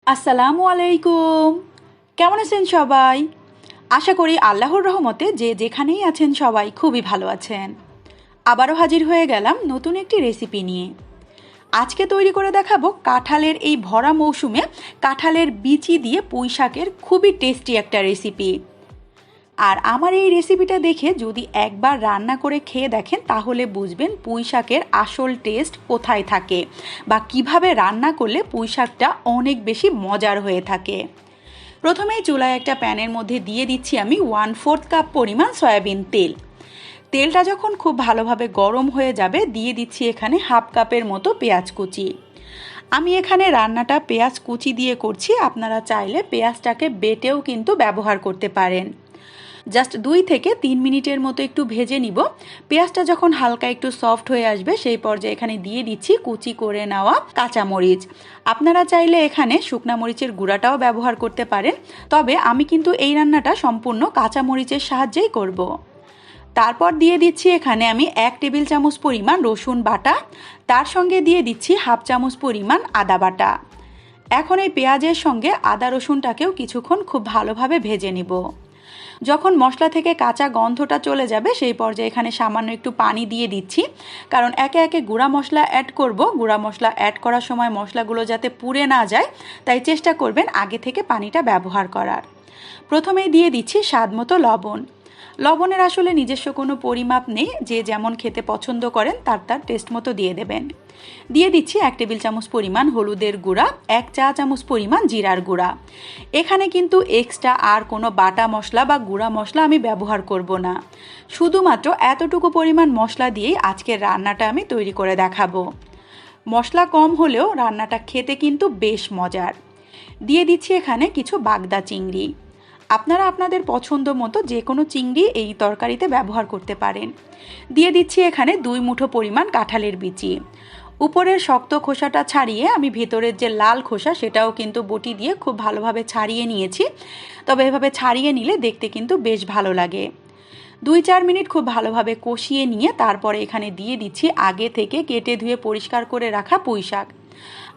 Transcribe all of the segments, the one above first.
আসসালামু আলাইকুম। কেমন আছেন সবাই? আশা করি আল্লাহর রহমতে যে যেখানেই আছেন সবাই খুবই ভালো আছেন। আবারও হাজির হয়ে গেলাম নতুন একটি রেসিপি নিয়ে। আজকে তৈরি করে দেখাবো কাঁঠালের এই ভরা মৌসুমে কাঁঠালের বিচি দিয়ে পুঁই শাকের খুবই টেস্টি একটা রেসিপি। আর আমার এই রেসিপিটা দেখে যদি একবার রান্না করে খেয়ে দেখেন তাহলে বুঝবেন পুঁই শাকের আসল টেস্ট কোথায় থাকে বা কিভাবে রান্না করলে পুঁই শাকটা অনেক বেশি মজার হয়ে থাকে। প্রথমেই চুলায় একটা প্যানের মধ্যে দিয়ে দিচ্ছি আমি 1/4 কাপ পরিমাণ সয়াবিন তেল। তেলটা যখন খুব ভালোভাবে গরম হয়ে যাবে দিয়ে দিচ্ছি এখানে 1/2 কাপের মতো পেঁয়াজ কুচি। আমি এখানে রান্নাটা পেঁয়াজ কুচি দিয়ে করছি, আপনারা চাইলে পেঁয়াজটাকে বেটেও কিন্তু ব্যবহার করতে পারেন। জাস্ট 2 থেকে 3 মিনিটের মতো একটু ভেজে নিব। পেঁয়াজটা যখন হালকা একটু সফট হয়ে আসবে সেই পর্যায়ে এখানে দিয়ে দিচ্ছি কুচি করে নেওয়া কাঁচামরিচ। আপনারা চাইলে এখানে শুকনা মরিচের গুঁড়াটাও ব্যবহার করতে পারেন, তবে আমি কিন্তু এই রান্নাটা সম্পূর্ণ কাঁচামরিচের সাহায্যেই করব। তারপর দিয়ে দিচ্ছি এখানে আমি 1 টেবিল চামচ পরিমাণ রসুন বাটা, তার সঙ্গে দিয়ে দিচ্ছি 1/2 চামচ পরিমাণ আদা বাটা। এখন এই পেঁয়াজের সঙ্গে আদা রসুনটাকেও কিছুক্ষণ খুব ভালোভাবে ভেজে নিব। যখন মশলা থেকে কাঁচা গন্ধটা চলে যাবে সেই পর্যায়ে এখানে সামান্য একটু পানি দিয়ে দিচ্ছি, কারণ একে একে গুঁড়া মশলা অ্যাড করব। গুঁড়া মশলা অ্যাড করার সময় মশলাগুলো যাতে পুড়ে না যায় তাই চেষ্টা করবেন আগে থেকে পানিটা ব্যবহার করার। প্রথমেই দিয়ে দিচ্ছি স্বাদ মতো লবণ। লবণের আসলে নিজস্ব কোনো পরিমাপ নেই, যে যেমন খেতে পছন্দ করেন তার টেস্ট মতো দিয়ে দেবেন। দিয়ে দিচ্ছি 1 টেবিল চামচ পরিমাণ হলুদের গুঁড়া, 1 চা চামচ পরিমাণ জিরার গুঁড়া। এখানে কিন্তু এক্সট্রা আর কোনো বাটা মশলা বা গুঁড়া মশলা আমি ব্যবহার করব না, শুধুমাত্র এতটুকু পরিমাণ মশলা দিয়েই আজকের রান্নাটা আমি তৈরি করে দেখাবো। মশলা কম হলেও রান্নাটা খেতে কিন্তু বেশ মজার। দিয়ে দিচ্ছি এখানে কিছু বাগদা চিংড়ি। আপনারা আপনাদের পছন্দ মতো যে কোনো চিংড়ি এই তরকারিতে ব্যবহার করতে পারেন। দিয়ে দিচ্ছি এখানে 2 মুঠো পরিমাণ কাঁঠালের বিচি। উপরের শক্ত খোসাটা ছাড়িয়ে আমি ভেতরের যে লাল খোসা সেটাও কিন্তু বটি দিয়ে খুব ভালোভাবে ছাড়িয়ে নিয়েছি, তবে এভাবে ছাড়িয়ে নিলে দেখতে কিন্তু বেশ ভালো লাগে। 2-4 মিনিট খুব ভালোভাবে কষিয়ে নিয়ে তারপরে এখানে দিয়ে দিচ্ছি আগে থেকে কেটে ধুয়ে পরিষ্কার করে রাখা পুঁই শাক।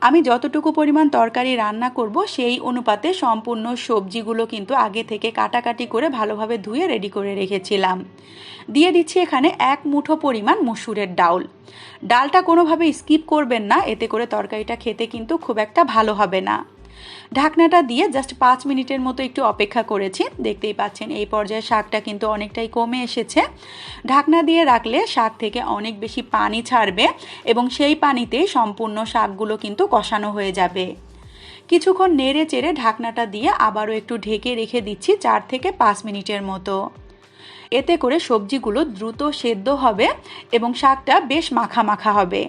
আমি যতটুকু পরিমাণ তরকারি রান্না করব সেই অনুপাতে সম্পূর্ণ সবজিগুলো কিন্তু আগে থেকে কাটাকাটি করে ভালোভাবে ধুয়ে রেডি করে রেখেছিলাম। দিয়ে দিচ্ছি এখানে 1 মুঠো পরিমাণ মসুরের ডাউল। ডালটা কোনোভাবে স্কিপ করবেন না, এতে করে তরকারিটা খেতে কিন্তু খুব একটা ভালো হবে না। ঢাকনাটা দিয়ে জাস্ট 5 মিনিটের মতো একটু অপেক্ষা করেছি। দেখতেই পাচ্ছেন এই পর্যায়ে শাকটা কিন্তু অনেকটাই কমে এসেছে। ঢাকনা দিয়ে রাখলে শাক থেকে অনেক বেশি পানি ছাড়বে এবং সেই পানিতেই সম্পূর্ণ শাকগুলো কিন্তু কষানো হয়ে যাবে। কিছুক্ষণ নেড়ে চেড়ে ঢাকনাটা দিয়ে আবারও একটু ঢেকে রেখে দিচ্ছি 4 থেকে 5 মিনিটের মতো। এতে করে সবজিগুলো দ্রুত সেদ্ধ হবে এবং শাকটা বেশ মাখা মাখা হবে।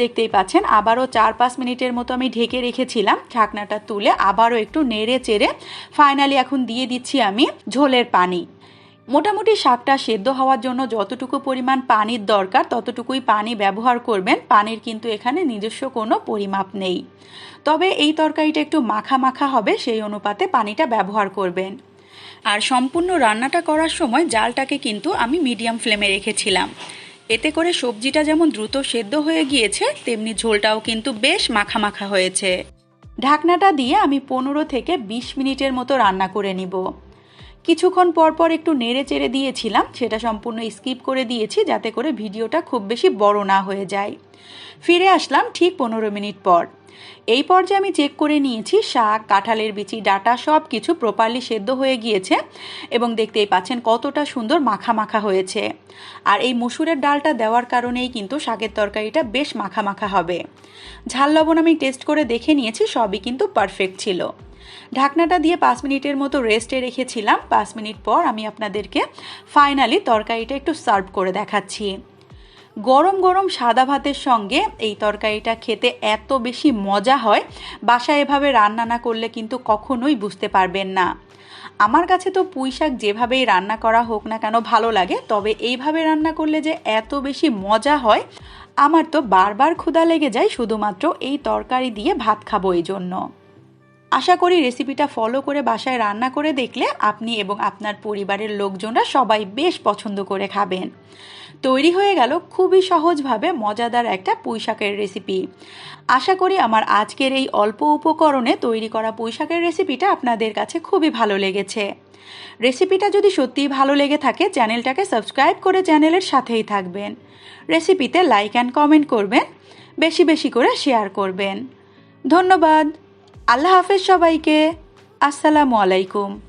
দেখতেই পাচ্ছেন আবারও 4-5 মিনিটের মতো আমি ঢেকে রেখেছিলাম। ঢাকনাটা তুলে আবারও একটু নেড়ে চেড়ে ফাইনালি এখন দিয়ে দিচ্ছি আমি ঝোলের পানি। মোটামুটি শাকটা সেদ্ধ হওয়ার জন্য যতটুকু পরিমাণ পানির দরকার ততটুকুই পানি ব্যবহার করবেন। পানির কিন্তু এখানে নিজস্ব কোনো পরিমাপ নেই, তবে এই তরকারিটা একটু মাখা মাখা হবে সেই অনুপাতে পানিটা ব্যবহার করবেন। আর সম্পূর্ণ রান্নাটা করার সময় জালটাকে কিন্তু আমি মিডিয়াম ফ্লেমে রেখেছিলাম। এতে করে সবজিটা যেমন দ্রুত সেদ্ধ হয়ে গিয়েছে তেমনি ঝোলটাও কিন্তু বেশ মাখা মাখা হয়েছে। ঢাকনাটা দিয়ে আমি 15 থেকে 20 মিনিটের মতো রান্না করে নিব। কিছুক্ষণ পর একটু নেড়ে চেড়ে দিয়েছিলাম, সেটা সম্পূর্ণ স্কিপ করে দিয়েছি যাতে করে ভিডিওটা খুব বেশি বড় না হয়ে যায়। ফিরে আসলাম ঠিক 15 মিনিট পর। এই পর্যায়ে আমি চেক করে নিয়েছি শাক, কাঁঠালের বিচি, ডাঁটা সব কিছু প্রপারলি সেদ্ধ হয়ে গিয়েছে এবং দেখতেই পাচ্ছেন কতটা সুন্দর মাখা মাখা হয়েছে। আর এই মসুরের ডালটা দেওয়ার কারণেই কিন্তু শাকের তরকারিটা বেশ মাখা মাখা হবে। ঝাল লবণ আমি টেস্ট করে দেখে নিয়েছি, সবই কিন্তু পারফেক্ট ছিল। ঢাকনাটা দিয়ে 5 মিনিটের মতো রেস্টে রেখেছিলাম। 5 মিনিট পর আমি আপনাদেরকে ফাইনালি তরকারিটা একটু সার্ভ করে দেখাচ্ছি। গরম গরম সাদা ভাতের সঙ্গে এই তরকারিটা খেতে এত বেশি মজা হয়, বাসায় এভাবে রান্না না করলে কিন্তু কখনোই বুঝতে পারবেন না। আমার কাছে তো পুঁই শাক যেভাবেই রান্না করা হোক না কেন ভালো লাগে, তবে এইভাবে রান্না করলে যে এত বেশি মজা হয় আমার তো বারবার ক্ষুধা লেগে যায় শুধুমাত্র এই তরকারি দিয়ে ভাত খাবো এই জন্য। আশা করি রেসিপিটা ফলো করে বাসায় রান্না করে দেখলে আপনি এবং আপনার পরিবারের লোকজনরা সবাই বেশ পছন্দ করে খাবেন। তৈরি হয়ে গেল খুবই সহজভাবে মজাদার একটা পুঁইশাকের রেসিপি। আশা করি আমার আজকের এই অল্প উপকরণে তৈরি করা পুঁইশাকের রেসিপিটা আপনাদের কাছে খুবই ভালো লেগেছে। রেসিপিটা যদি সত্যিই ভালো লেগে থাকে চ্যানেলটাকে সাবস্ক্রাইব করে চ্যানেলের সাথেই থাকবেন। রেসিপিতে লাইক অ্যান্ড কমেন্ট করবেন, বেশি বেশি করে শেয়ার করবেন। ধন্যবাদ। আল্লাহ হাফেজ সবাইকে। আসসালামু আলাইকুম।